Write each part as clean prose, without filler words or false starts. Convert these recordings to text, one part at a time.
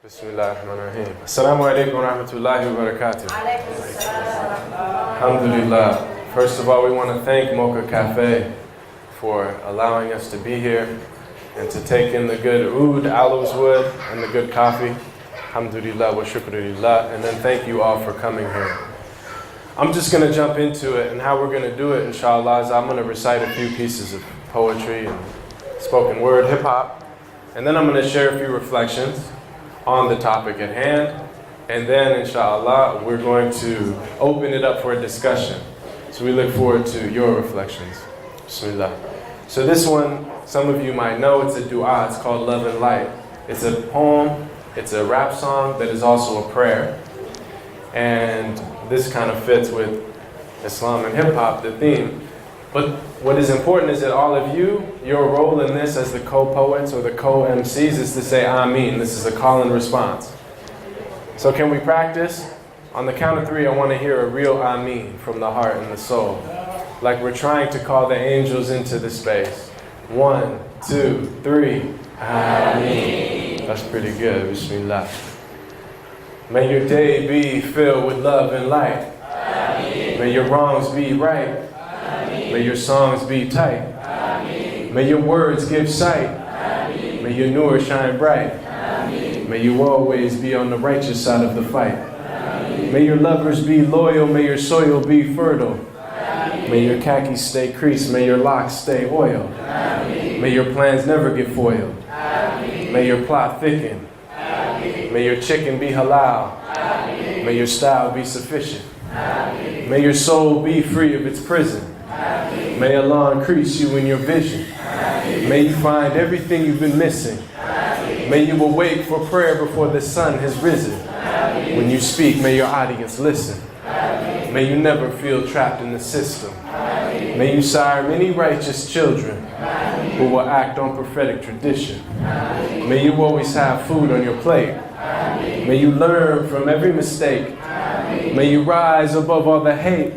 Bismillahirrahmanirrahim. Assalamu alaikum wa rahmatullahi wa barakatuh. Alhamdulillah. First of all, we want to thank Mukha Cafe for allowing us to be here and to take in the good oud, aloes wood, and the good coffee. Alhamdulillah wa shukrulillah. And then thank you all for coming here. I'm just going to jump into it, and how we're going to do it, inshallah, is I'm going to recite a few pieces of poetry and spoken word, hip-hop, and then I'm going to share a few reflections on the topic at hand, and then, inshallah, we're going to open it up for a discussion. So we look forward to your reflections. Bismillah. So this one, some of you might know, it's a dua, it's called Love and Light. It's a poem, it's a rap song that is also a prayer. And this kind of fits with Islam and hip-hop, the theme. But what is important is that all of you, your role in this as the co-poets or the co-MCs is to say Ameen. This is a call and response. So can we practice? On the count of three, I want to hear a real Ameen from the heart and the soul. Like we're trying to call the angels into the space. 1, 2, 3. Ameen. That's pretty good. Bismillah. May your day be filled with love and light. Ameen. May your wrongs be right. May your songs be tight. Ameen. May your words give sight. Ameen. May your nur shine bright. Ameen. May you always be on the righteous side of the fight. Ameen. May your lovers be loyal. May your soil be fertile. Ameen. May your khakis stay creased. May your locks stay oiled. Ameen. May your plans never get foiled. Ameen. May your plot thicken. Ameen. May your chicken be halal. Ameen. May your style be sufficient. Ameen. May your soul be free of its prison. Ameen. May Allah increase you in your vision. Ameen. May you find everything you've been missing. Ameen. May you awake for prayer before the sun has risen. Ameen. When you speak, may your audience listen. Ameen. May you never feel trapped in the system. Ameen. May you sire many righteous children. Ameen. Who will act on prophetic tradition. Ameen. May you always have food on your plate. Ameen. May you learn from every mistake. Ameen. May you rise above all the hate.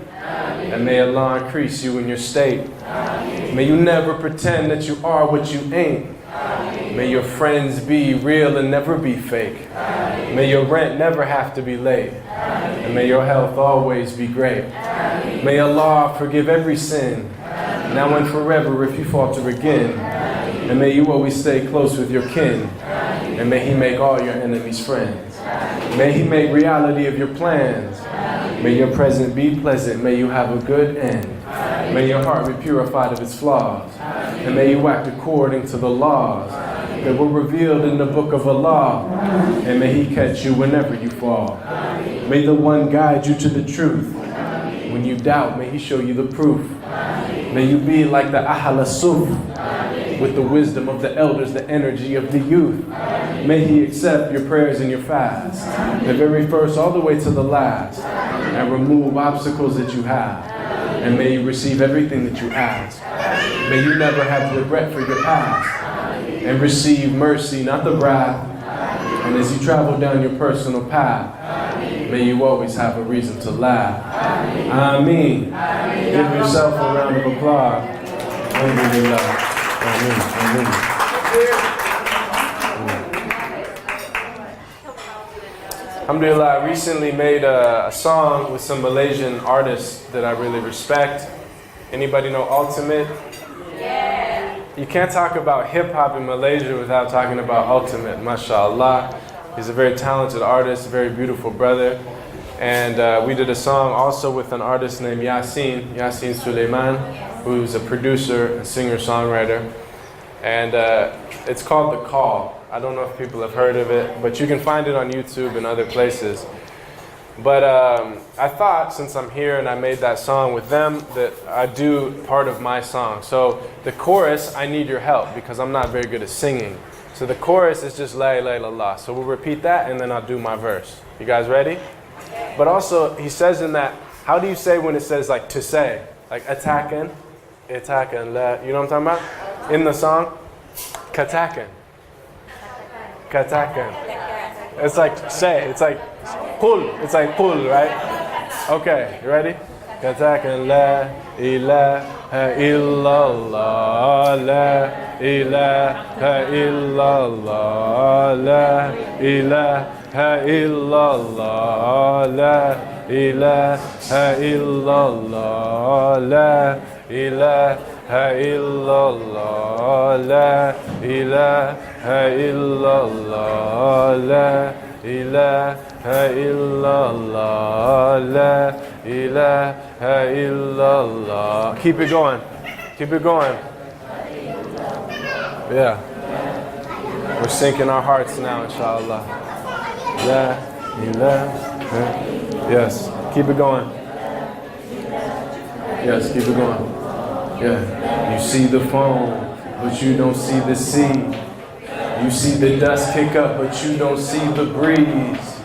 And may Allah increase you in your state. Ameen. May you never pretend that you are what you ain't. Ameen. May your friends be real and never be fake. Ameen. May your rent never have to be late. Ameen. And may your health always be great. Ameen. May Allah forgive every sin, Ameen. Now and forever if you falter again. Ameen. And may you always stay close with your kin. Ameen. And may He make all your enemies friends. Ameen. May He make reality of your plans. May your present be pleasant. May you have a good end. Ameen. May your heart be purified of its flaws. Ameen. And may you act according to the laws that were revealed in the book of Allah. Ameen. And may He catch you whenever you fall. Ameen. May the One guide you to the truth. Ameen. When you doubt, may He show you the proof. Ameen. May you be like the Ahl Suf, with the wisdom of the elders, the energy of the youth. Ameen. May He accept your prayers and your fast, the very first all the way to the last, and remove obstacles that you have. And may you receive everything that you ask. May you never have regret for your past, and receive mercy, not the wrath. And as you travel down your personal path, may you always have a reason to laugh. Ameen. Give yourself a round of applause. Alhamdulillah. Ameen. Ameen. Alhamdulillah, I recently made a song with some Malaysian artists that I really respect. Anybody know Ultimate? Yeah. You can't talk about hip-hop in Malaysia without talking about Ultimate, mashallah. He's a very talented artist, a very beautiful brother. And we did a song also with an artist named Yasin Suleiman, who's a producer, a singer-songwriter. And it's called The Call. I don't know if people have heard of it, but you can find it on YouTube and other places. But I thought, since I'm here and I made that song with them, that I'd do part of my song. So the chorus, I need your help because I'm not very good at singing. So the chorus is just La ilaha illallah. So we'll repeat that and then I'll do my verse. You guys ready? But also, he says in that, how do you say when it says like to say? Like attacking, la, you know what I'm talking about? In the song, katakan. Katakan. It's like say, it's like pull, right? Okay, you ready? Katakan la ilaha illallah, la ilaha illallah, la ilaha illallah, la ilaha illallah, la ilaha illallah, la ilaha illallah, la ilaha illallah, la ilaha illallah. Keep it going. Keep it going. Yeah. We're syncing our hearts now, inshallah. La ilaha. Yes. Keep it going. Yes, keep it going. Yeah. You see the foam, but you don't see the sea. You see the dust kick up, but you don't see the breeze.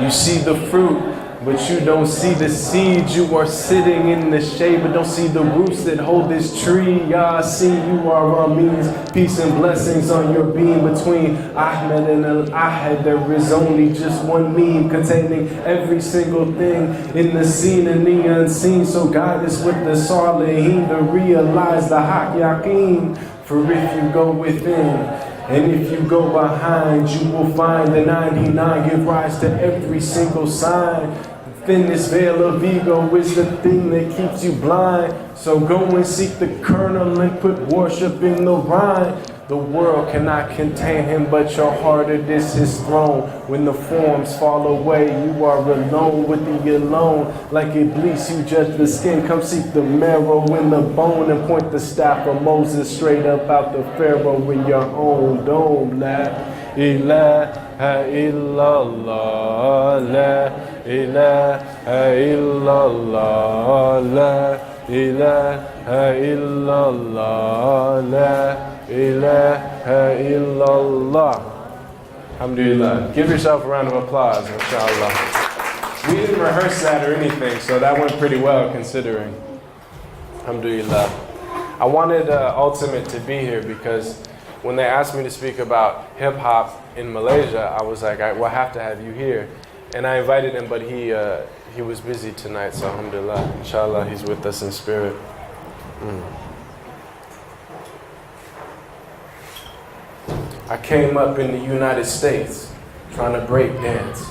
You see the fruit, but you don't see the seeds. You are sitting in the shade, but don't see the roots that hold this tree. Yeah, I see you are means. Peace and blessings on your being. Between Ahmed and Al-Ahad, there is only just one meme containing every single thing in the seen and the unseen. So guide us with the Salihin to realize the Haq Yaqeen. For if you go within, and if you go behind, you will find the 99 give rise to every single sign. Then this veil of ego is the thing that keeps you blind. So go and seek the kernel and put worship in the rhyme. The world cannot contain him, but your heart it is his throne. When the forms fall away, you are alone with the alone. Like Iblis, you judge the skin. Come seek the marrow in the bone and point the staff of Moses straight up out the Pharaoh in your own dome. La ilaha illallah, la ilaha illallah, la ilaha illallah, la ilaha illallah. Alhamdulillah. Give yourself a round of applause, inshallah. We didn't rehearse that or anything, so that went pretty well considering. Alhamdulillah. I wanted Ultimate to be here because when they asked me to speak about hip-hop in Malaysia, I was like, we'll have to have you here. And I invited him, but he was busy tonight, so alhamdulillah. Inshallah, he's with us in spirit. I came up in the United States trying to break dance,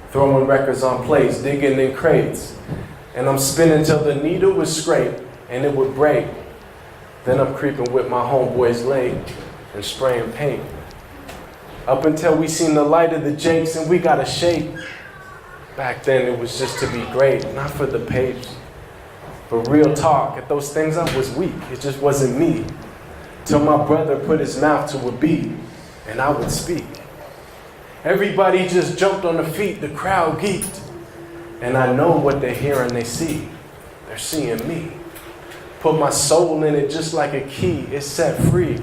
throwing records on plates, digging in crates. And I'm spinning till the needle would scrape and it would break. Then I'm creeping with my homeboys late and spraying paint. Up until we seen the light of the Jakes and we got a shape. Back then it was just to be great, not for the page. But real talk, at those things I was weak, it just wasn't me. Till my brother put his mouth to a beat and I would speak. Everybody just jumped on the feet, the crowd geeked. And I know what they hear and they see. They're seeing me. Put my soul in it just like a key, it's set free.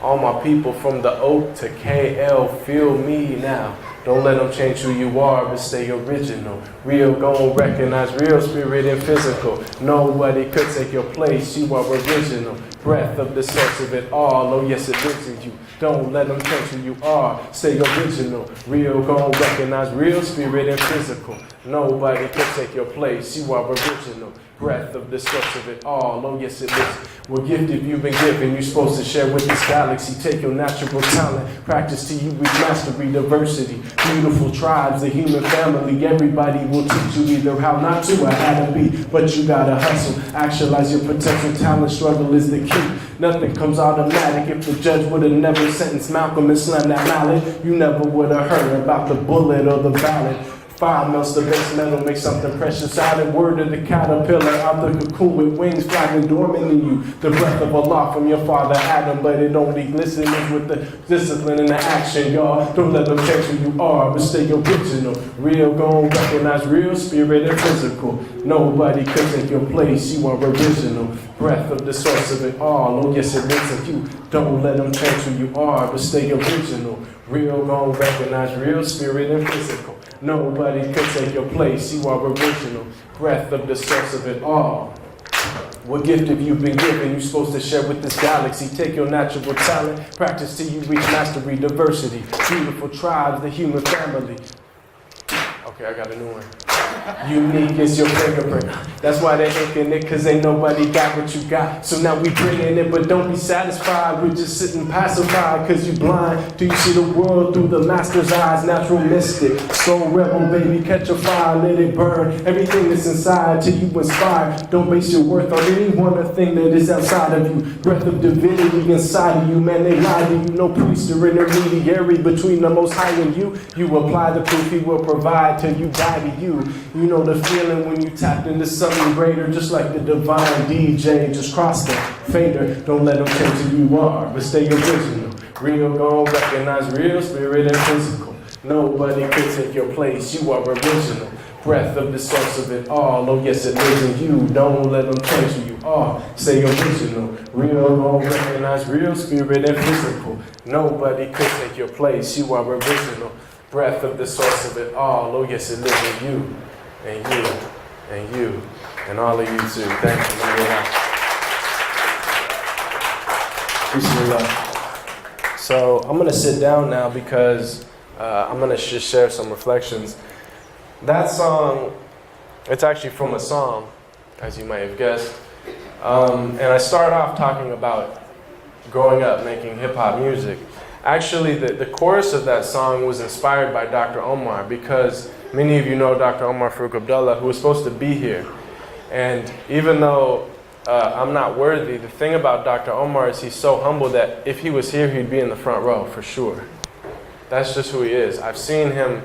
All my people from the Oak to KL feel me now. Don't let them change who you are, but stay original. Real gon' recognize real spirit and physical. Nobody could take your place, you are original. Breath of the source of it all, oh yes it lives in you. Don't let them change who you are, stay original. Real gon' recognize real spirit and physical. Nobody could take your place, you are original. Breath of the source of it all, oh yes it lives. What gifted you've been given, you're supposed to share with this galaxy. Take your natural talent, practice till you reach mastery, diversity. Beautiful tribes, the human family. Everybody will teach you either how not to or how to be. But you gotta hustle, actualize your potential talent. Struggle is the key. Nothing comes automatic. If the judge would have never sentenced Malcolm and slammed that mallet, you never would have heard about the bullet or the ballot. Fire melts the base metal, makes something precious out of word of the caterpillar, out the cocoon with wings flapping dormant in you. The breath of Allah from your father Adam, but it only glistens with the discipline and the action, y'all. Don't let them change who you are, but stay original. Real gon' recognize real spirit and physical. Nobody could take your place, you are original. Breath of the source of it all, oh yes it lives in you. Don't let them change who you are, but stay original. Real gon' recognize real spirit and physical. Nobody could take your place, you are original. Breath of the source of it all. What gift have you been given? You're supposed to share with this galaxy. Take your natural talent, practice till you reach mastery, diversity. Beautiful tribes, the human family. Okay, I got a new one. Unique is your fingerprint. That's why they're inking it, cause ain't nobody got what you got. So now we bringing it, but don't be satisfied with just sitting pacified, cause you blind. Do you see the world through the master's eyes? Natural mystic, soul rebel, baby, catch a fire, let it burn. Everything that's inside till you inspire. Don't base your worth on any one thing that is outside of you. Breath of divinity inside of you, man, they lie to you. No priest or intermediary between the Most High and you. You apply the proof, he will provide till you die to you. You know the feeling when you tapped into something greater, just like the divine DJ. Just cross the fader, don't let them change who you are, but stay original. Real gon' recognize real, spirit and physical. Nobody could take your place, you are original. Breath of the source of it all, oh yes it lives in you. Don't let them change who you are, stay original. Real gon' recognize real, spirit and physical. Nobody could take your place, you are original. Breath of the source of it all, oh yes it lives in you. And you, and you, and all of you too. Thank you. Bismillah. So I'm going to sit down now because I'm going to just share some reflections. That song, it's actually from a psalm, as you might have guessed. And I start off talking about growing up making hip-hop music. Actually, the chorus of that song was inspired by Dr. Omar, because many of you know Dr. Omar Farouk Abdullah, who was supposed to be here. And even though I'm not worthy, the thing about Dr. Omar is he's so humble that if he was here, he'd be in the front row for sure. That's just who he is. I've seen him,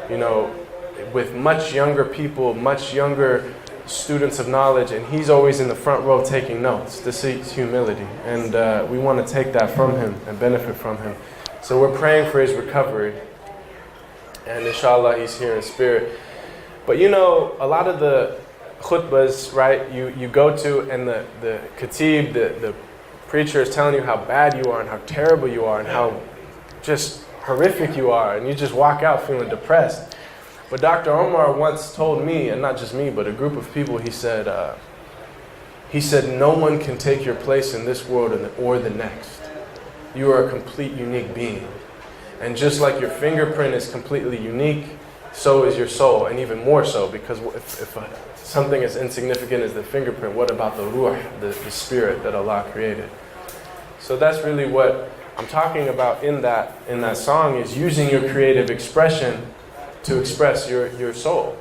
you know, with much younger people, much younger students of knowledge, and he's always in the front row taking notes. This is humility, and we want to take that from him and benefit from him. So we're praying for his recovery, and inshallah he's here in spirit. But you know, a lot of the khutbahs, right, you go to, and the khatib, the preacher is telling you how bad you are and how terrible you are and how just horrific you are, and you just walk out feeling depressed. But Dr. Omar once told me, and not just me, but a group of people, he said, no one can take your place in this world or the next. You are a complete, unique being. And just like your fingerprint is completely unique, so is your soul, and even more so, because if something as insignificant as the fingerprint, what about the ruh, the spirit that Allah created? So that's really what I'm talking about in that song, is using your creative expression to express your soul.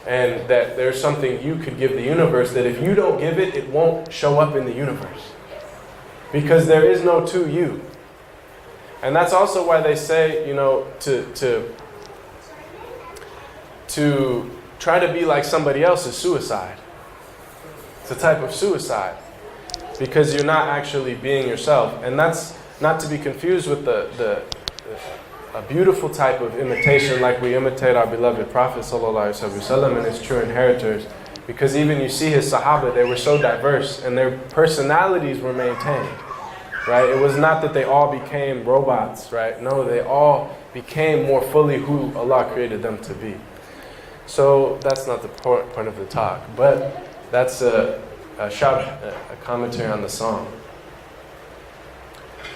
And that there's something you could give the universe that if you don't give it, it won't show up in the universe. Because there is no to you. And that's also why they say, you know, to try to be like somebody else is suicide. It's a type of suicide. Because you're not actually being yourself. And that's not to be confused with a beautiful type of imitation, like we imitate our beloved Prophet ﷺ and his true inheritors. Because even you see his Sahaba, they were so diverse and their personalities were maintained. Right? It was not that they all became robots, right? No, they all became more fully who Allah created them to be. So that's not the point of the talk, but that's a commentary on the song.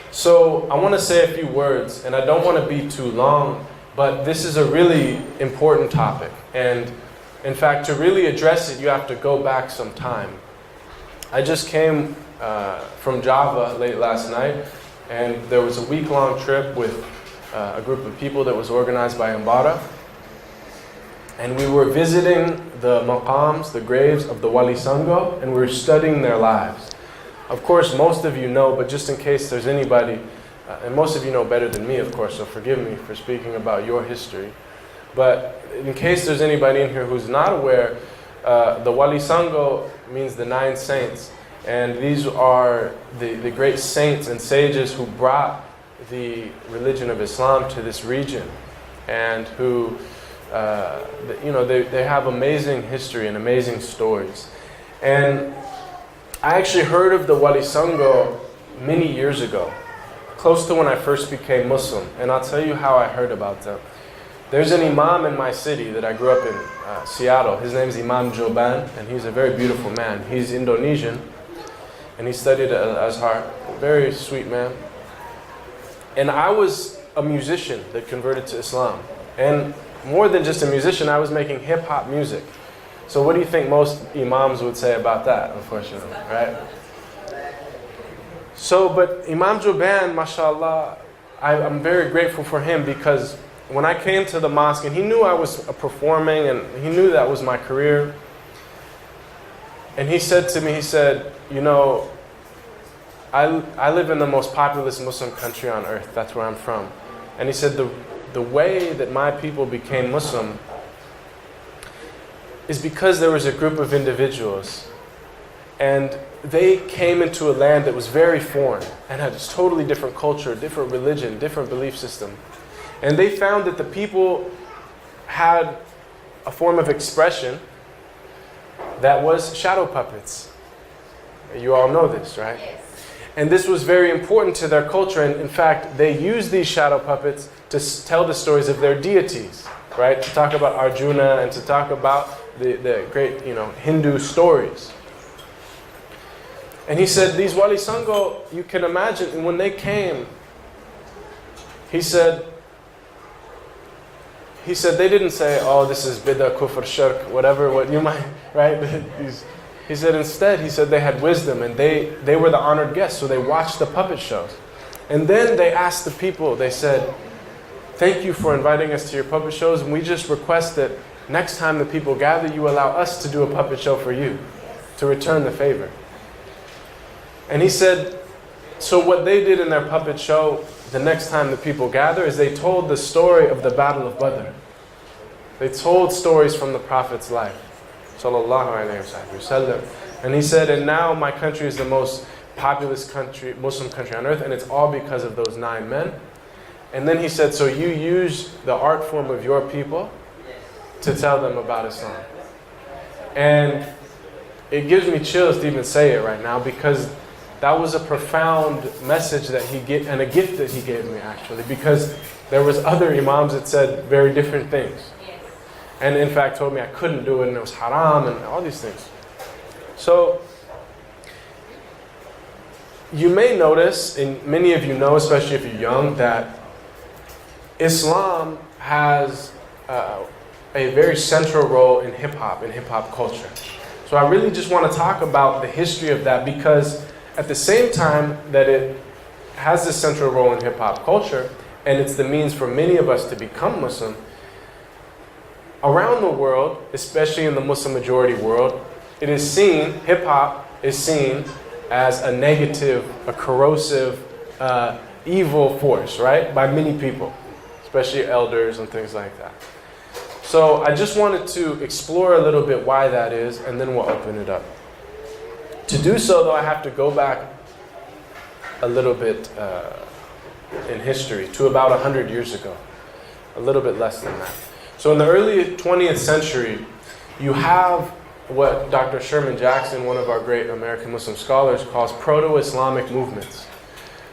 So I want to say a few words, and I don't want to be too long, but this is a really important topic. And in fact, to really address it, you have to go back some time. I just came from Java late last night, and there was a week-long trip with a group of people that was organized by Baraka. And we were visiting the maqams, the graves of the Wali Sango, and we were studying their lives. Of course, most of you know, but just in case there's anybody, and most of you know better than me, of course, so forgive me for speaking about your history. But in case there's anybody in here who's not aware, the Wali Sango means the 9 saints. And these are the great saints and sages who brought the religion of Islam to this region, and who, they have amazing history and amazing stories. And I actually heard of the Wali Sango many years ago, close to when I first became Muslim. And I'll tell you how I heard about them. There's an imam in my city that I grew up in, Seattle. His name's Imam Joban, and he's a very beautiful man. He's Indonesian, and he studied at Al-Azhar. Very sweet man. And I was a musician that converted to Islam. And more than just a musician, I was making hip-hop music. So what do you think most imams would say about that, unfortunately, right? So, but Imam Juban, mashallah, I'm very grateful for him, because when I came to the mosque, and he knew I was performing, and he knew that was my career, and he said to me, he said, you know, I live in the most populous Muslim country on earth. That's where I'm from. And he said, the way that my people became Muslim is because there was a group of individuals, and they came into a land that was very foreign and had a totally different culture, different religion, different belief system. And they found that the people had a form of expression that was shadow puppets. You all know this, right? Yes. And this was very important to their culture. And in fact, they used these shadow puppets to tell the stories of their deities, right? To talk about Arjuna and to talk about the great, Hindu stories. And he said, these Wali Sango, you can imagine, when they came, he said they didn't say, oh, this is bid'ah, kufr, shirk, whatever, what you might, right? He said instead, they had wisdom, and they were the honored guests, so they watched the puppet shows. And then they asked the people, they said, thank you for inviting us to your puppet shows, and we just request that next time the people gather, you allow us to do a puppet show for you, to return the favor. And he said, so what they did in their puppet show, the next time the people gather, is they told the story of the Battle of Badr. They told stories from the Prophet's life. Sallallahu alayhi wasallam. And he said, and now my country is the most populous country, Muslim country on earth, and it's all because of those 9 men. And then he said, so you use the art form of your people to tell them about Islam. And it gives me chills to even say it right now, because that was a profound message that and a gift that he gave me, actually, because there was other imams that said very different things. And in fact told me I couldn't do it and it was haram and all these things. So you may notice, and many of you know, especially if you're young, that Islam has a very central role in hip-hop culture. So I really just want to talk about the history of that, because at the same time that it has this central role in hip-hop culture, and it's the means for many of us to become Muslim, around the world, especially in the Muslim majority world, hip-hop is seen as a negative, a corrosive, evil force, right? By many people, especially elders and things like that. So I just wanted to explore a little bit why that is, and then we'll open it up. To do so, though, I have to go back a little bit in history to about 100 years ago, a little bit less than that. So in the early 20th century, you have what Dr. Sherman Jackson, one of our great American Muslim scholars, calls proto-Islamic movements.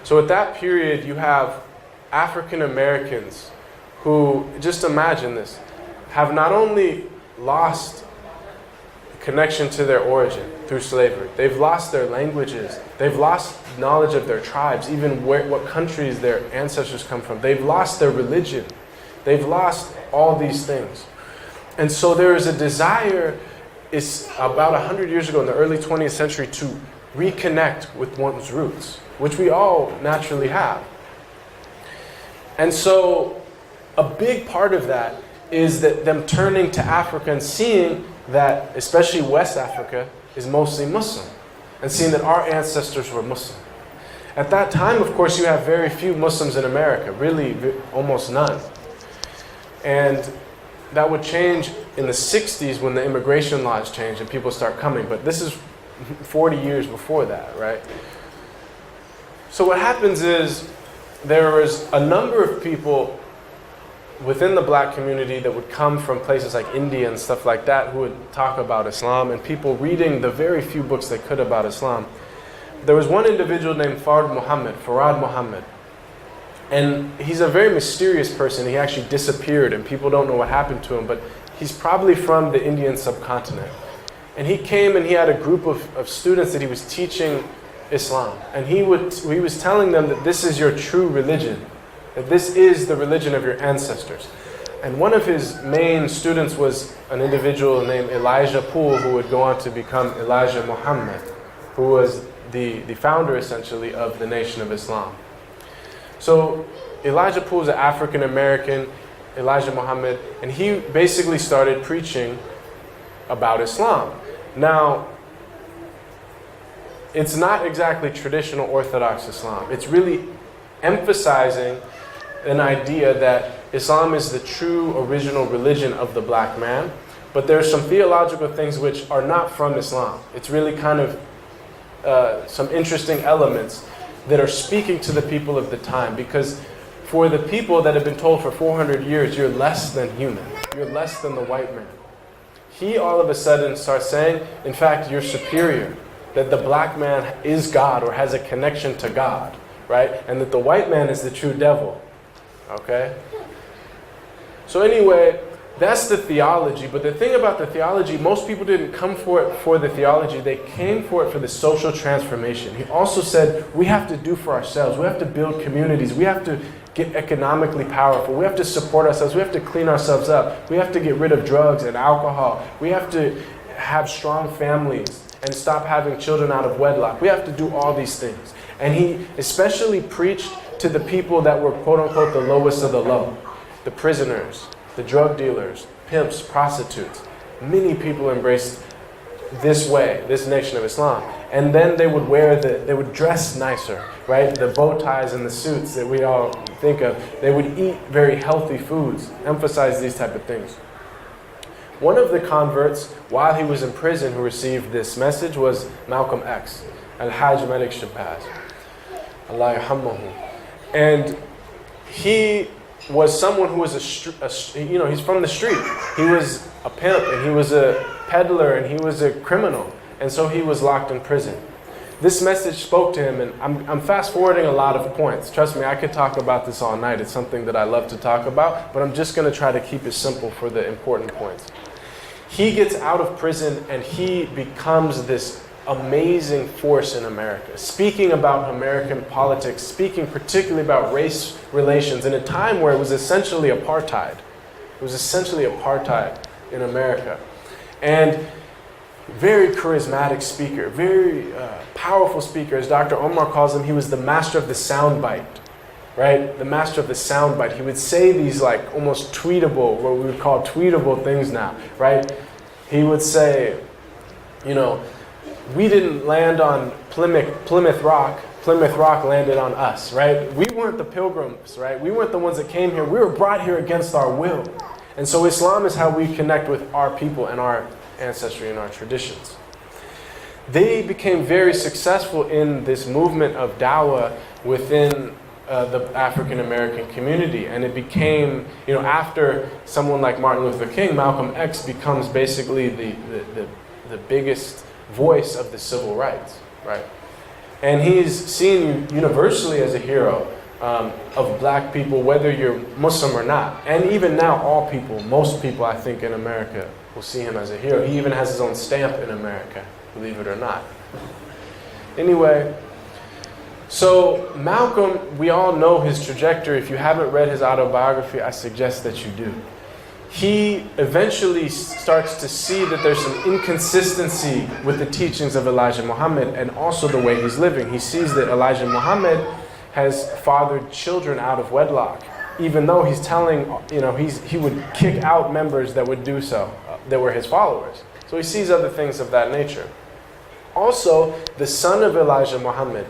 So at that period, you have African Americans who, just imagine this, have not only lost connection to their origin through slavery, they've lost their languages, they've lost knowledge of their tribes, even what countries their ancestors come from, they've lost their religion, they've lost all these things. And so there is a desire, it's about 100 years ago in the early 20th century, to reconnect with one's roots, which we all naturally have. And so a big part of that is that them turning to Africa and seeing that, especially West Africa, is mostly Muslim, and seeing that our ancestors were Muslim. At that time, of course, you have very few Muslims in America, really almost none. And that would change in the 60s when the immigration laws changed and people start coming, but this is 40 years before that, right? So what happens is there was a number of people within the black community that would come from places like India and stuff like that who would talk about Islam, and people reading the very few books they could about Islam. There was one individual named Farad Muhammad. And he's a very mysterious person. He actually disappeared and people don't know what happened to him, but he's probably from the Indian subcontinent. And he came and he had a group of students that he was teaching Islam. And he was telling them that this is your true religion, that this is the religion of your ancestors. And one of his main students was an individual named Elijah Poole, who would go on to become Elijah Muhammad, who was the founder, essentially, of the Nation of Islam. So Elijah Poole is an African-American, Elijah Muhammad, and he basically started preaching about Islam. Now, it's not exactly traditional Orthodox Islam. It's really emphasizing an idea that Islam is the true original religion of the black man, but there are some theological things which are not from Islam. It's really kind of some interesting elements that are speaking to the people of the time, because for the people that have been told for 400 years, you're less than human, you're less than the white man, he all of a sudden starts saying, in fact, you're superior, that the black man is God or has a connection to God, right? And that the white man is the true devil, okay? So anyway, that's the theology. But the thing about the theology, most people didn't come for it for the theology. They came for it for the social transformation. He also said, we have to do for ourselves. We have to build communities. We have to get economically powerful. We have to support ourselves. We have to clean ourselves up. We have to get rid of drugs and alcohol. We have to have strong families and stop having children out of wedlock. We have to do all these things. And he especially preached to the people that were, quote unquote, the lowest of the low. The prisoners, the drug dealers, pimps, prostitutes. Many people embraced this way, this Nation of Islam. And then they would they would dress nicer, right? The bow ties and the suits that we all think of. They would eat very healthy foods, emphasize these type of things. One of the converts, while he was in prison, who received this message was Malcolm X, Al-Hajj Malik Shabazz, Allah yarhamuhu. And he was someone who was he's from the street. He was a pimp, and he was a peddler, and he was a criminal. And so he was locked in prison. This message spoke to him, and I'm fast forwarding a lot of points. Trust me, I could talk about this all night. It's something that I love to talk about, but I'm just going to try to keep it simple for the important points. He gets out of prison, and he becomes this amazing force in America, speaking about American politics, speaking particularly about race relations in a time where it was essentially apartheid. It was essentially apartheid in America. And very charismatic speaker, very powerful speaker. As Dr. Omar calls him, he was the master of the soundbite, right? The master of the soundbite. He would say these like almost tweetable, what we would call tweetable things now, right? He would say, we didn't land on Plymouth Rock. Plymouth Rock landed on us, right? We weren't the pilgrims, right? We weren't the ones that came here. We were brought here against our will. And so Islam is how we connect with our people and our ancestry and our traditions. They became very successful in this movement of dawah within the African American community. And it became, after someone like Martin Luther King, Malcolm X becomes basically the biggest voice of the civil rights, right? And he's seen universally as a hero of black people, whether you're Muslim or not. And even now, all people, most people I think in America will see him as a hero. He even has his own stamp in America, believe it or not. Anyway, so Malcolm, we all know his trajectory. If you haven't read his autobiography, I suggest that you do. He eventually starts to see that there's some inconsistency with the teachings of Elijah Muhammad and also the way he's living. He sees that Elijah Muhammad has fathered children out of wedlock, even though he's telling, he would kick out members that would do so, that were his followers. So he sees other things of that nature. Also, the son of Elijah Muhammad,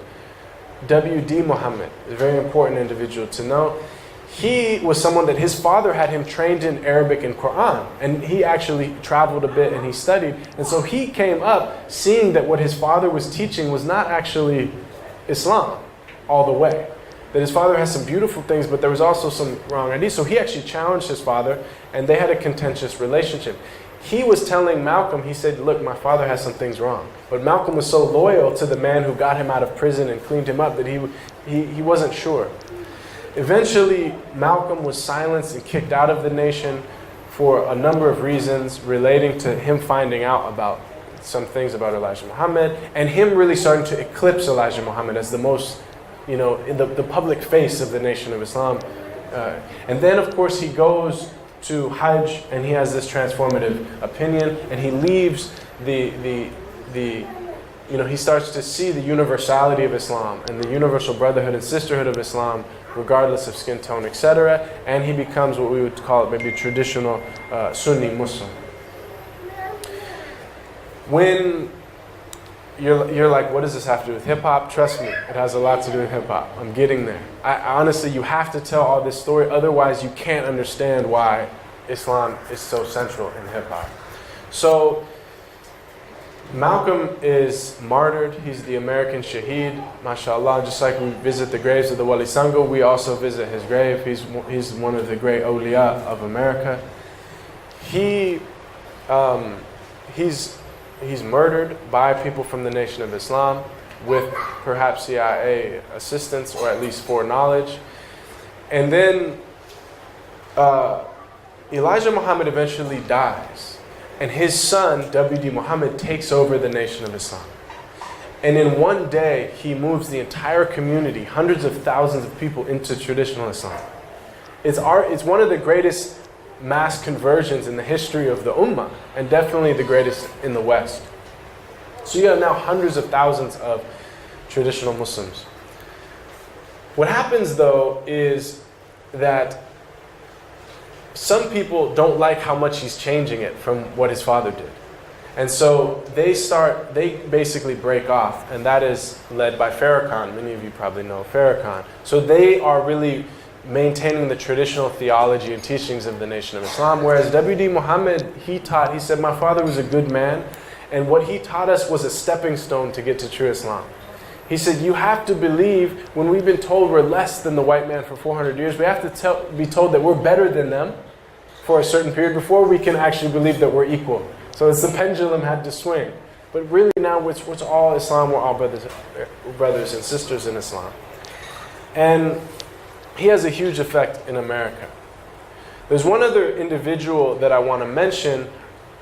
W.D. Muhammad, a very important individual to know. He was someone that his father had him trained in Arabic and Quran. And he actually traveled a bit and he studied. And so he came up seeing that what his father was teaching was not actually Islam all the way. That his father has some beautiful things, but there was also some wrong ideas. So he actually challenged his father, and they had a contentious relationship. He was telling Malcolm, he said, look, my father has some things wrong. But Malcolm was so loyal to the man who got him out of prison and cleaned him up that he wasn't sure. Eventually, Malcolm was silenced and kicked out of the nation for a number of reasons relating to him finding out about some things about Elijah Muhammad and him really starting to eclipse Elijah Muhammad as the most, in the public face of the Nation of Islam. And then, of course, he goes to Hajj, and he has this transformative opinion, and he leaves he starts to see the universality of Islam and the universal brotherhood and sisterhood of Islam, regardless of skin tone, etc. And he becomes what we would call it maybe a traditional Sunni Muslim. When you're like, what does this have to do with hip-hop? Trust me, it has a lot to do with hip-hop. I'm getting there. Honestly, you have to tell all this story, otherwise you can't understand why Islam is so central in hip-hop. So, Malcolm is martyred. He's the American Shaheed, mashallah. Just like we visit the graves of the Wali Sangha, we also visit his grave. He's one of the great awliya of America. He's murdered by people from the Nation of Islam with perhaps CIA assistance or at least foreknowledge. And then Elijah Muhammad eventually dies. And his son, W.D. Muhammad, takes over the Nation of Islam. And in one day, he moves the entire community, hundreds of thousands of people, into traditional Islam. It's one of the greatest mass conversions in the history of the Ummah, and definitely the greatest in the West. So you have now hundreds of thousands of traditional Muslims. What happens though is that some people don't like how much he's changing it from what his father did. And so they basically break off, and that is led by Farrakhan. Many of you probably know Farrakhan. So they are really maintaining the traditional theology and teachings of the Nation of Islam, whereas W.D. Muhammad, he said, my father was a good man, and what he taught us was a stepping stone to get to true Islam. He said, you have to believe, when we've been told we're less than the white man for 400 years, we have to be told that we're better than them for a certain period before we can actually believe that we're equal. So it's the pendulum had to swing. But really now it's all Islam, we're all brothers and sisters in Islam. And he has a huge effect in America. There's one other individual that I want to mention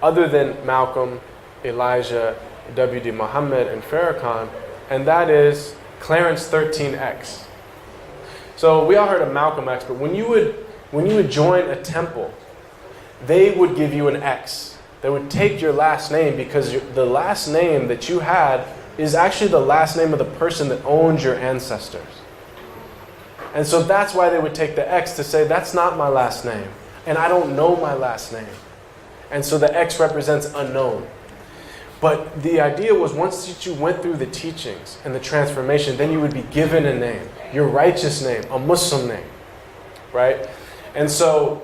other than Malcolm, Elijah, W.D. Muhammad, and Farrakhan, and that is Clarence 13X. So we all heard of Malcolm X, but when you would join a temple, they would give you an X. They would take your last name because the last name that you had is actually the last name of the person that owned your ancestors. And so that's why they would take the X to say, that's not my last name. And I don't know my last name. And so the X represents unknown. But the idea was once you went through the teachings and the transformation, then you would be given a name, your righteous name, a Muslim name, right? And so,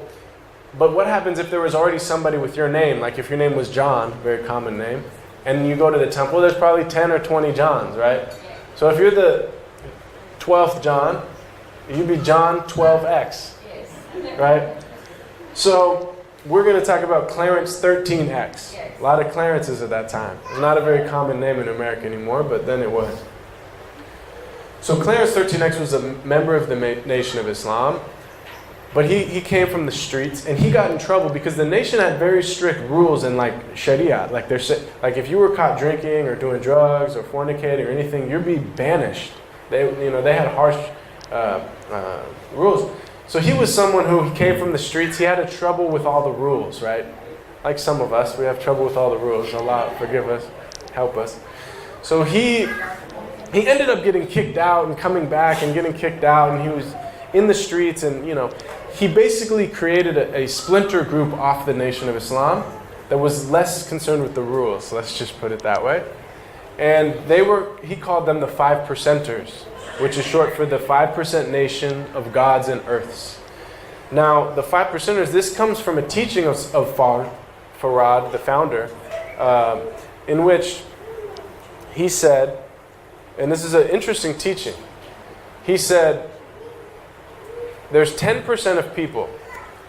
but what happens if there was already somebody with your name, like if your name was John, very common name, and you go to the temple, there's probably 10 or 20 Johns, right? So if you're the 12th John, you'd be John 12X, right? So we're going to talk about Clarence 13X. A lot of Clarences at that time. It's not a very common name in America anymore, but then it was. So Clarence 13X was a member of the Nation of Islam, but he came from the streets, and he got in trouble because the nation had very strict rules in like Sharia. Like if you were caught drinking or doing drugs or fornicating or anything, you'd be banished. They had harsh rules. So he was someone who came from the streets. He had a trouble with all the rules, right? Like some of us, we have trouble with all the rules. Allah forgive us, help us. So he ended up getting kicked out and coming back and getting kicked out, and he was in the streets, and he basically created a splinter group off the Nation of Islam that was less concerned with the rules. Let's just put it that way. And he called them the 5%ers, which is short for the 5% nation of gods and earths. Now, the 5%ers, this comes from a teaching of Farad, the founder, in which he said, and this is an interesting teaching, he said, there's 10% of people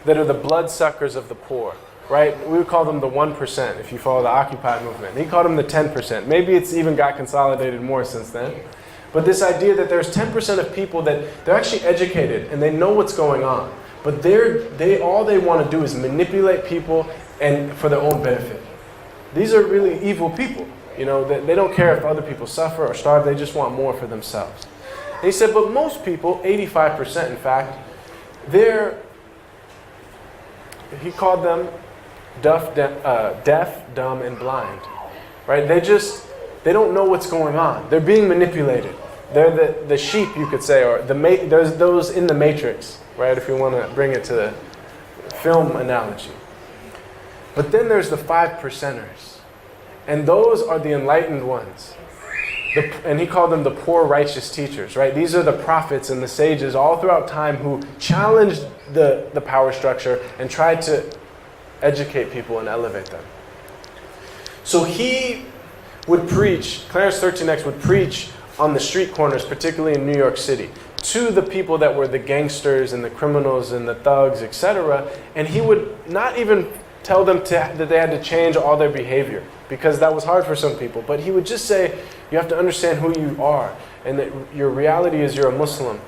that are the bloodsuckers of the poor, right? We would call them the 1% if you follow the Occupy movement. He called them the 10%. Maybe it's even got consolidated more since then. But this idea that there's 10% of people that they're actually educated and they know what's going on, but all they want to do is manipulate people and for their own benefit. These are really evil people. They don't care if other people suffer or starve. They just want more for themselves. And he said, but most people, 85% in fact, they're he called them deaf, dumb, and blind. Right? They don't know what's going on. They're being manipulated. They're the sheep, you could say, or there's those in the matrix, right? If you want to bring it to the film analogy. But then there's the 5%ers. And those are the enlightened ones. And he called them the poor righteous teachers, right? These are the prophets and the sages all throughout time who challenged the power structure and tried to educate people and elevate them. So he would preach, Clarence 13X would preach on the street corners, particularly in New York City, to the people that were the gangsters and the criminals and the thugs, etc. And he would not even tell them that they had to change all their behavior, because that was hard for some people. But he would just say, you have to understand who you are, and that your reality is you're a Muslim,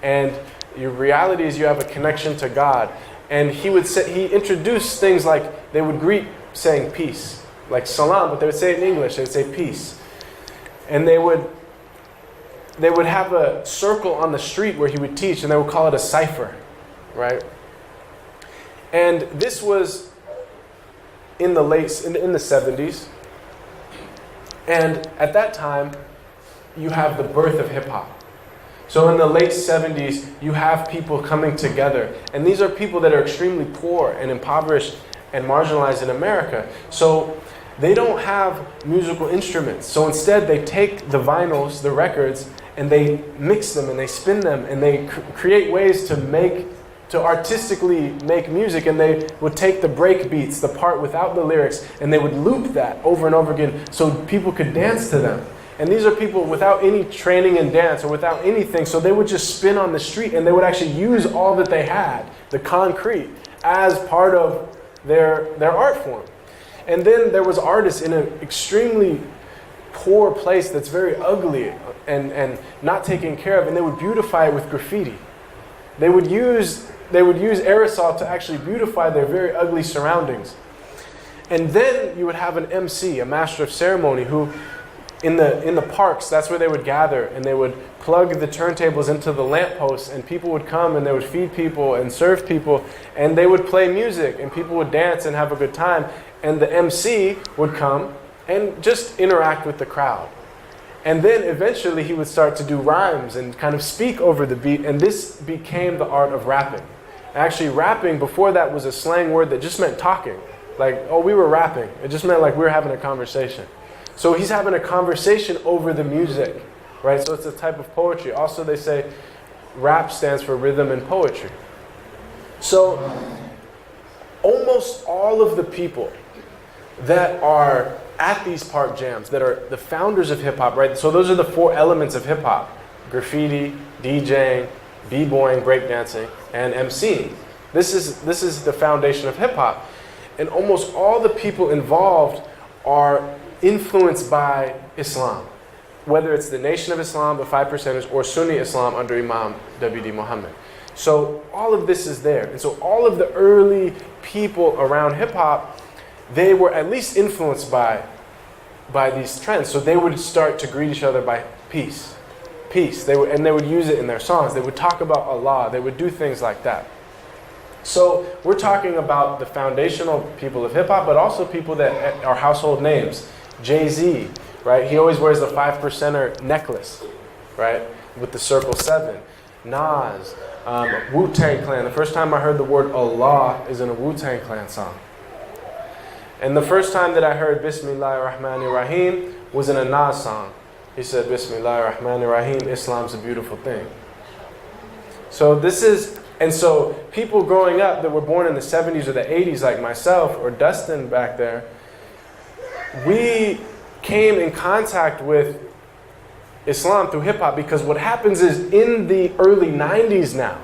and your reality is you have a connection to God. And he introduced things like they would greet saying peace, like salam, but they would say it in English. They would say peace, and they would have a circle on the street where he would teach, and they would call it a cipher, right? And this was in the 70s. And at that time, you have the birth of hip-hop. So in the late 70s, you have people coming together. And these are people that are extremely poor and impoverished and marginalized in America. So they don't have musical instruments. So instead, they take the vinyls, the records, and they mix them and they spin them and they create ways to artistically make music, and they would take the break beats, the part without the lyrics, and they would loop that over and over again so people could dance to them. And these are people without any training in dance or without anything, so they would just spin on the street, and they would actually use all that they had, the concrete, as part of their art form. And then there was artists in an extremely poor place that's very ugly and not taken care of, and they would beautify it with graffiti. They would use aerosol to actually beautify their very ugly surroundings. And then you would have an MC, a master of ceremony, who in the parks, that's where they would gather, and they would plug the turntables into the lampposts, and people would come and they would feed people and serve people, and they would play music, and people would dance and have a good time, and the MC would come and just interact with the crowd. And then eventually he would start to do rhymes and kind of speak over the beat, and this became the art of rapping. Actually, rapping before that was a slang word that just meant talking. Like, oh, we were rapping. It just meant like we were having a conversation. So he's having a conversation over the music, right? So it's a type of poetry. Also, they say rap stands for rhythm and poetry. So almost all of the people that are at these park jams, that are the founders of hip-hop, right? So those are the 4 elements of hip-hop: graffiti, DJing, b-boying, breakdancing, and MCing. This is the foundation of hip-hop. And almost all the people involved are influenced by Islam, whether it's the Nation of Islam, the 5%ers, or Sunni Islam under Imam W.D. Muhammad. So all of this is there. And so all of the early people around hip-hop, they were at least influenced by these trends. So they would start to greet each other by peace. Peace. They would use it in their songs. They would talk about Allah. They would do things like that. So we're talking about the foundational people of hip-hop, but also people that are household names. Jay-Z, right? He always wears the 5%er necklace, right? With the circle 7. Nas, Wu-Tang Clan. The first time I heard the word Allah is in a Wu-Tang Clan song. And the first time that I heard Bismillahir Rahmanir Rahim was in a Nas song. He said, Bismillahir Rahmanir Rahim, Islam's a beautiful thing. So people growing up that were born in the 70s or the 80s like myself or Dustin back there, we came in contact with Islam through hip-hop, because what happens is in the early 90s now,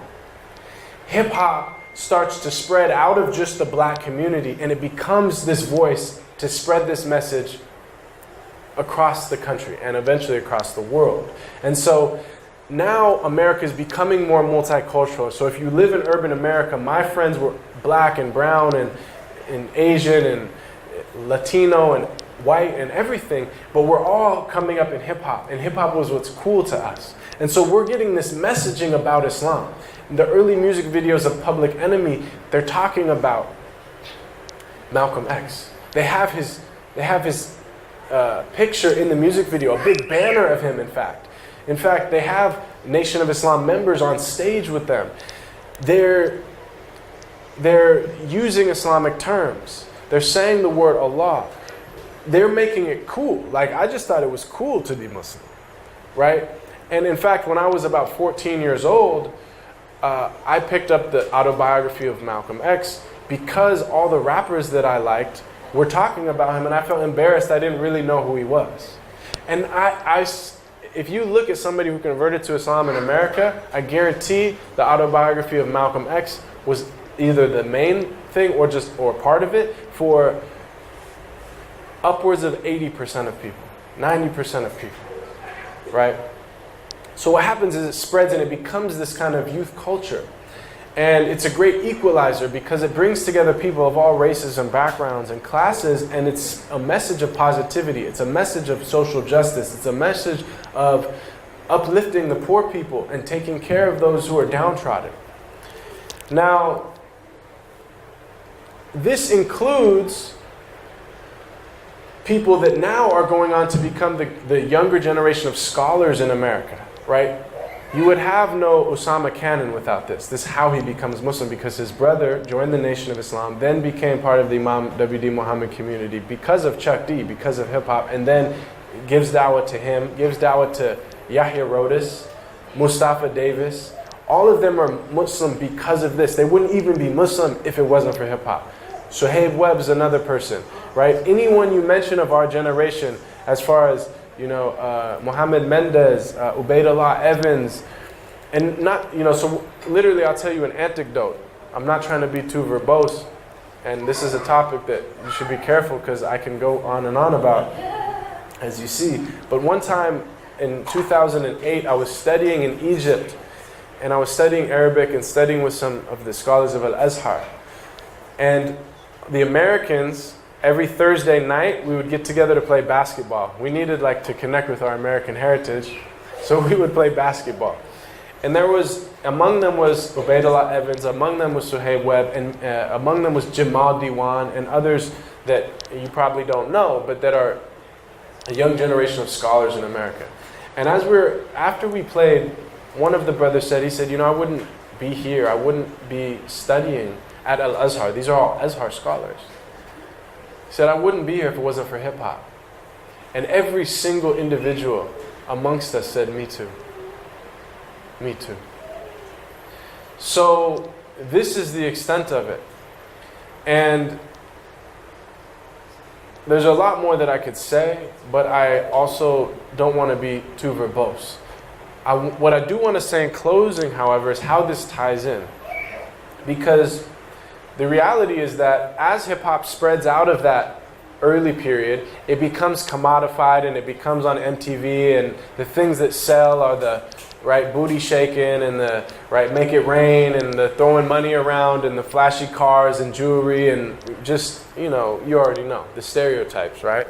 hip-hop starts to spread out of just the black community, and it becomes this voice to spread this message across the country and eventually across the world. And so now America is becoming more multicultural. So if you live in urban America, my friends were black and brown and Asian and Latino and white and everything, but we're all coming up in hip-hop, and hip-hop was what's cool to us. And so we're getting this messaging about Islam. In the early music videos of Public Enemy, they're talking about Malcolm X. They have his picture in the music video, a big banner of him, in fact. In fact, they have Nation of Islam members on stage with them. They're using Islamic terms. They're saying the word Allah. They're making it cool. Like, I just thought it was cool to be Muslim, right? And in fact, when I was about 14 years old, I picked up the autobiography of Malcolm X because all the rappers that I liked were talking about him, and I felt embarrassed I didn't really know who he was. And if you look at somebody who converted to Islam in America, I guarantee the autobiography of Malcolm X was either the main thing or part of it for upwards of 80% of people, 90% of people, right? So what happens is it spreads and it becomes this kind of youth culture. And it's a great equalizer because it brings together people of all races and backgrounds and classes, and it's a message of positivity. It's a message of social justice. It's a message of uplifting the poor people and taking care of those who are downtrodden. Now, this includes people that now are going on to become the younger generation of scholars in America, right? You would have no Osama Cannon without this. This is how he becomes Muslim, because his brother joined the Nation of Islam, then became part of the Imam W.D. Muhammad community because of Chuck D, because of hip-hop, and then gives dawah to him, gives dawah to Yahya Rodis, Mustafa Davis. All of them are Muslim because of this. They wouldn't even be Muslim if it wasn't for hip-hop. Suhaib Webb's another person, right? Anyone you mention of our generation, as far as Muhammad Mendez, Ubaidullah Evans, and not, so literally I'll tell you an anecdote. I'm not trying to be too verbose, and this is a topic that you should be careful because I can go on and on about, as you see. But one time in 2008, I was studying in Egypt, and I was studying Arabic and studying with some of the scholars of Al-Azhar. And the Americans, every Thursday night, we would get together to play basketball. We needed to connect with our American heritage, so we would play basketball. And among them was Ubaidullah Evans, among them was Suhaib Webb, and among them was Jamal Diwan, and others that you probably don't know, but that are a young generation of scholars in America. And after we played, one of the brothers said, I wouldn't be here, I wouldn't be studying at Al-Azhar. These are all Azhar scholars. He said, I wouldn't be here if it wasn't for hip-hop. And every single individual amongst us said, me too. Me too. So this is the extent of it. And there's a lot more that I could say, but I also don't want to be too verbose. What I do want to say in closing, however, is how this ties in. Because the reality is that as hip-hop spreads out of that early period, it becomes commodified and it becomes on MTV, and the things that sell are the booty shaking and the make it rain and the throwing money around and the flashy cars and jewelry and just, you already know, the stereotypes, right?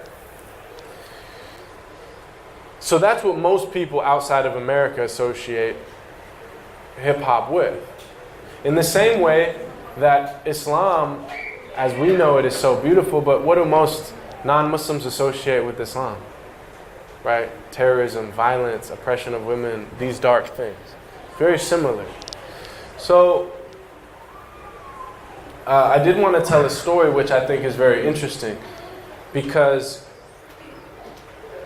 So that's what most people outside of America associate hip-hop with. In the same way that Islam, as we know it, is so beautiful, but what do most non-Muslims associate with Islam? Right? Terrorism, violence, oppression of women, these dark things. Very similar. So, I did want to tell a story which I think is very interesting, because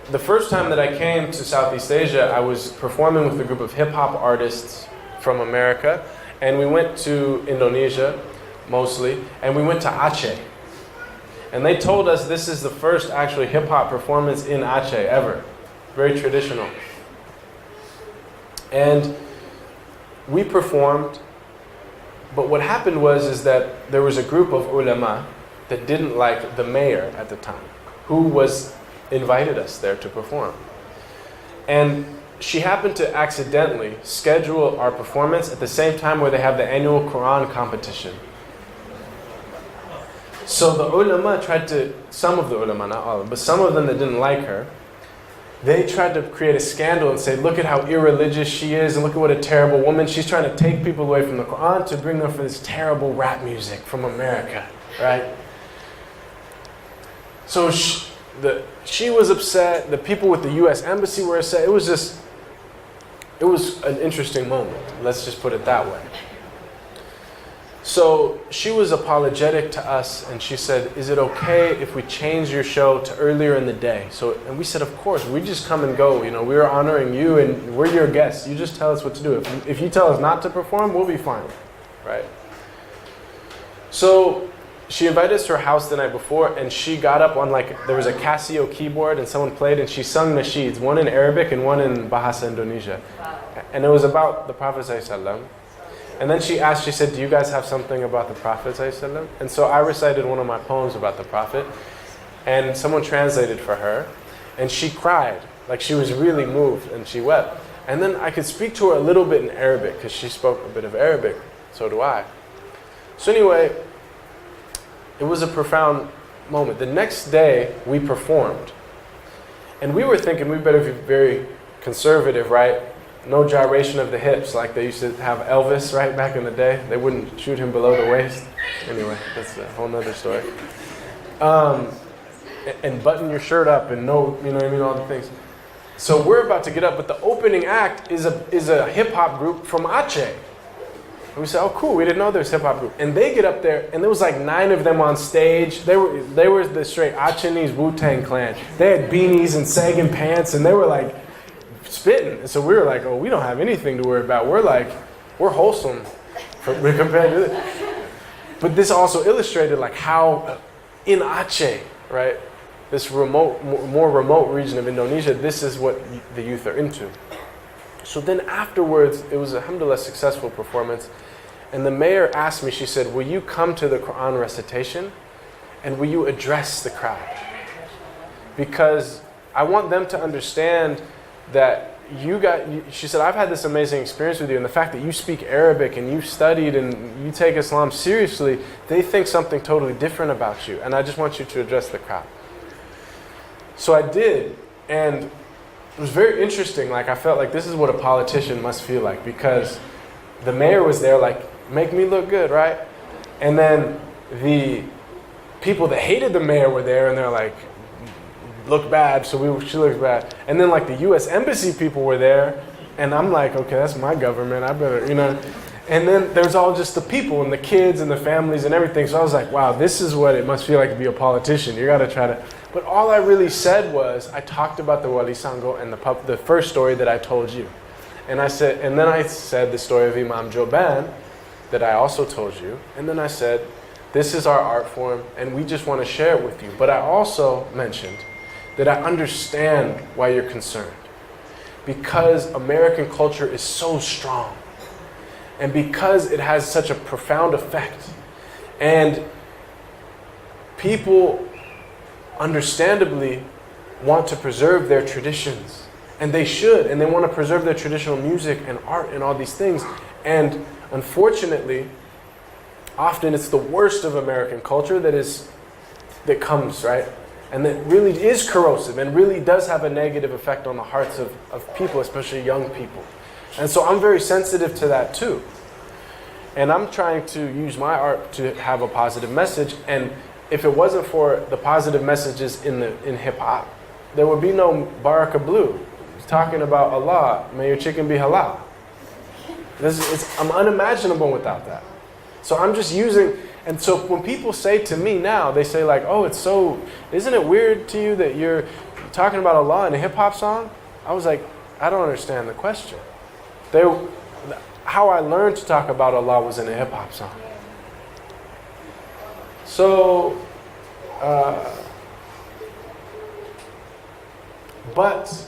the first time that I came to Southeast Asia, I was performing with a group of hip-hop artists from America, and we went to Indonesia, mostly, and we went to Aceh. And they told us this is the first actually hip-hop performance in Aceh ever. Very traditional. And we performed, but what happened was that there was a group of ulama that didn't like the mayor at the time, who invited us there to perform. And she happened to accidentally schedule our performance at the same time where they have the annual Quran competition. So the ulama some of the ulama, not all of them, but some of them that didn't like her, they tried to create a scandal and say, look at how irreligious she is, and look at what a terrible woman. She's trying to take people away from the Quran to bring them for this terrible rap music from America, right? So she was upset. The people with the U.S. Embassy were upset. It was an interesting moment. Let's just put it that way. So she was apologetic to us, and she said, "Is it okay if we change your show to earlier in the day?" And we said, "Of course. We just come and go. We are honoring you, and we're your guests. You just tell us what to do. If you tell us not to perform, we'll be fine, right?" So she invited us to her house the night before, and she got up on there was a Casio keyboard, and someone played, and she sung nasheeds, one in Arabic and one in Bahasa Indonesia, and it was about the Prophet ﷺ. And then she said, "Do you guys have something about the Prophet ﷺ?" And so I recited one of my poems about the Prophet, and someone translated for her, and she cried. She was really moved, and she wept. And then I could speak to her a little bit in Arabic, because she spoke a bit of Arabic. So do I. So anyway, it was a profound moment. The next day, we performed. And we were thinking we better be very conservative, right? No gyration of the hips, like they used to have Elvis, right, back in the day. They wouldn't shoot him below the waist. Anyway, that's a whole nother story. And button your shirt up and all the things. So we're about to get up, but the opening act is a hip-hop group from Aceh. And we said, "Oh, cool, we didn't know there was a hip-hop group." And they get up there, and there was 9 of them on stage. They were the straight Achenese Wu-Tang Clan. They had beanies and sagging pants, and they were spitting. And so we were like, "Oh, we don't have anything to worry about. We're wholesome compared to this." But this also illustrated how in Aceh, right, this more remote region of Indonesia, this is what the youth are into. So then afterwards, it was a, alhamdulillah, successful performance. And the mayor asked me, she said, "Will you come to the Quran recitation and will you address the crowd? Because I want them to understand that she said, "I've had this amazing experience with you, and the fact that you speak Arabic and you studied and you take Islam seriously, they think something totally different about you. And I just want you to address the crowd." So I did, and it was very interesting. I felt like this is what a politician must feel like, because the mayor was there "Make me look good, right?" And then the people that hated the mayor were there, and they're like, "Look bad," so she looks bad. And then the U.S. Embassy people were there, and I'm like, "Okay, that's my government, I better, And then there's all just the people and the kids and the families and everything. So I was like, wow, this is what it must feel like to be a politician. You got to try to... But all I really said was, I talked about the Wali Sango and the first story that I told you. And then I said the story of Imam Joban that I also told you. And then I said, this is our art form and we just want to share it with you. But I also mentioned that I understand why you're concerned. Because American culture is so strong. And because it has such a profound effect. And people understandably want to preserve their traditions. And they should. And they want to preserve their traditional music and art and all these things. And unfortunately, often it's the worst of American culture that comes, right? And that really is corrosive and really does have a negative effect on the hearts of people, especially young people. And so I'm very sensitive to that too. And I'm trying to use my art to have a positive message. And if it wasn't for the positive messages in hip hop, there would be no Baraka Blue. It's talking about Allah, may your chicken be halal. I'm unimaginable without that. So I'm just using, and so when people say to me now, they say like, oh, isn't it weird to you that you're talking about Allah in a hip hop song? I was like, I don't understand the question. How I learned to talk about Allah was in a hip hop song. So, but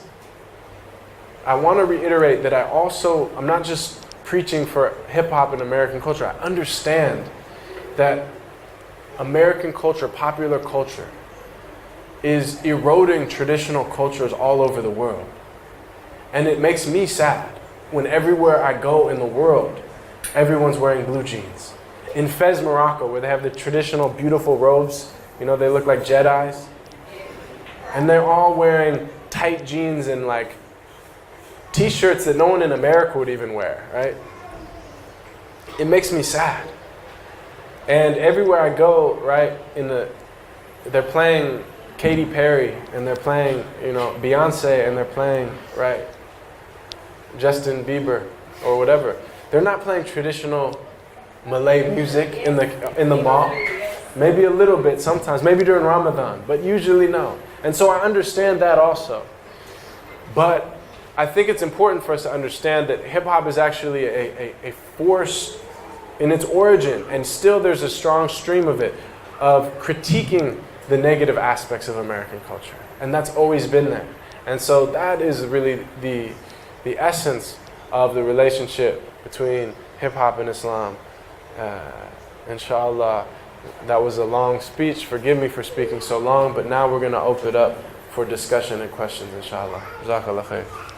I want to reiterate that I'm not just preaching for hip hop and American culture. I understand that American culture, popular culture, is eroding traditional cultures all over the world. And it makes me sad when everywhere I go in the world, everyone's wearing blue jeans. In Fez, Morocco, where they have the traditional beautiful robes, they look like Jedis. And they're all wearing tight jeans and like t-shirts that no one in America would even wear, right? It makes me sad. And everywhere I go, right, they're playing Katy Perry and they're playing, Beyonce and they're playing, right, Justin Bieber or whatever. They're not playing traditional Malay music in the mall. Maybe a little bit sometimes, maybe during Ramadan, but usually no. And so I understand that also. But I think it's important for us to understand that hip-hop is actually a force in its origin, and still there's a strong stream of it, of critiquing the negative aspects of American culture. And that's always been there. And so that is really the essence of the relationship between hip-hop and Islam. Inshallah, that was a long speech. Forgive me for speaking so long, but now we're going to open it up for discussion and questions, inshallah. Jazakallah khair.